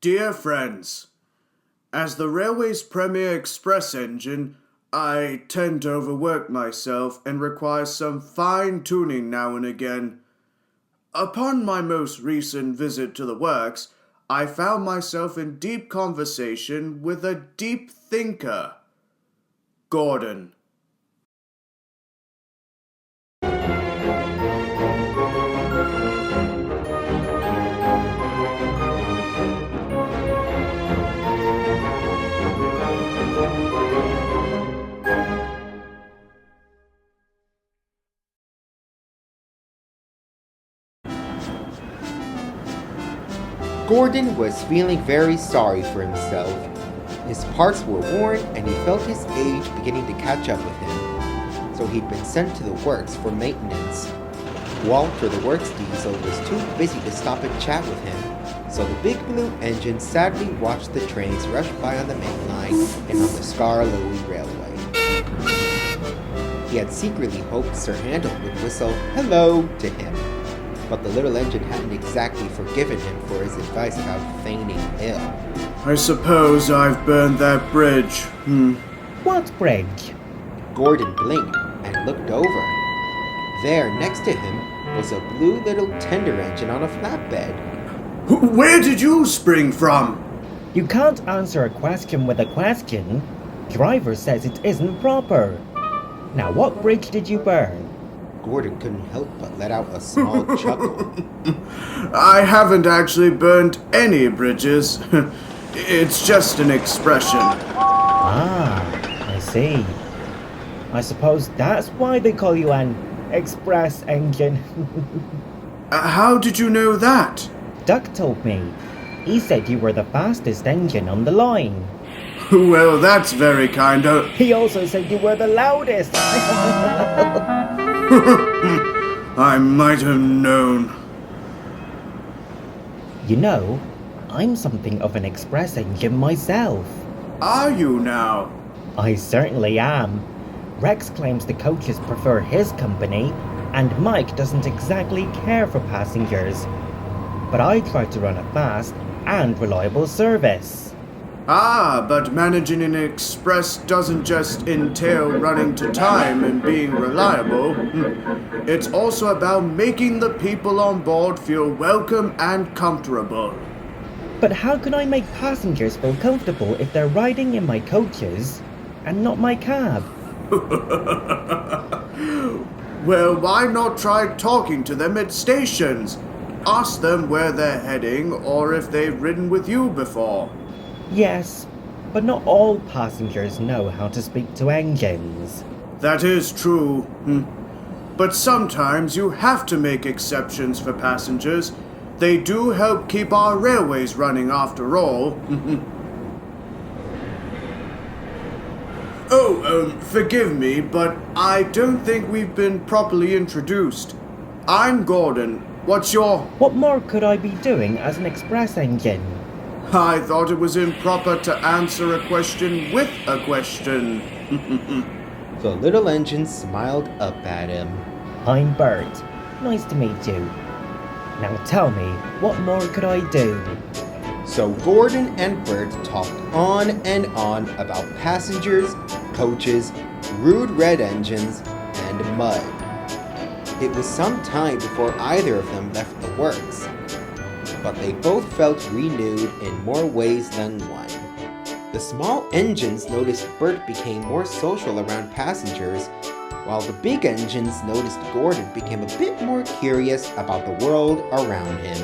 Dear friends, as the railway's premier express engine, I tend to overwork myself and require some fine-tuning now and again. Upon my most recent visit to the works, I found myself in deep conversation with a deep thinker, Gordon. Gordon was feeling very sorry for himself. His parts were worn and he felt his age beginning to catch up with him. So he'd been sent to the works for maintenance. Walter, the works diesel, was too busy to stop and chat with him. So the big blue engine sadly watched the trains rush by on the main line and on the Scar-Louis Railway. He had secretly hoped Sir Handel would whistle "hello" to him. But the little engine hadn't exactly forgiven him for his advice about feigning ill. I suppose I've burned that bridge. What bridge? Gordon blinked and looked over. There, next to him, was a blue little tender engine on a flatbed. Where did you spring from? You can't answer a question with a question. Driver says it isn't proper. Now, what bridge did you burn? Gordon couldn't help but let out a small chuckle. I haven't actually burned any bridges. It's just an expression. Ah, I see. I suppose that's why they call you an express engine. How did you know that? Duck told me. He said you were the fastest engine on the line. Well, that's very kind of... He also said you were the loudest. I might have known. You know, I'm something of an express engine myself. Are you now? I certainly am. Rex claims the coaches prefer his company, and Mike doesn't exactly care for passengers. But I try to run a fast and reliable service. But managing an express doesn't just entail running to time and being reliable. It's also about making the people on board feel welcome and comfortable. But how can I make passengers feel comfortable if they're riding in my coaches and not my cab? Well, why not try talking to them at stations? Ask them where they're heading or if they've ridden with you before. Yes, but not all passengers know how to speak to engines. That is true. But sometimes you have to make exceptions for passengers. They do help keep our railways running after all. Forgive me, but I don't think we've been properly introduced. I'm Gordon. What's your... What more could I be doing as an express engine? I thought it was improper to answer a question with a question. The little engine smiled up at him. I'm Bert. Nice to meet you. Now tell me, what more could I do? So Gordon and Bert talked on and on about passengers, coaches, rude red engines, and mud. It was some time before either of them left the works, but they both felt renewed in more ways than one. The small engines noticed Bert became more social around passengers, while the big engines noticed Gordon became a bit more curious about the world around him.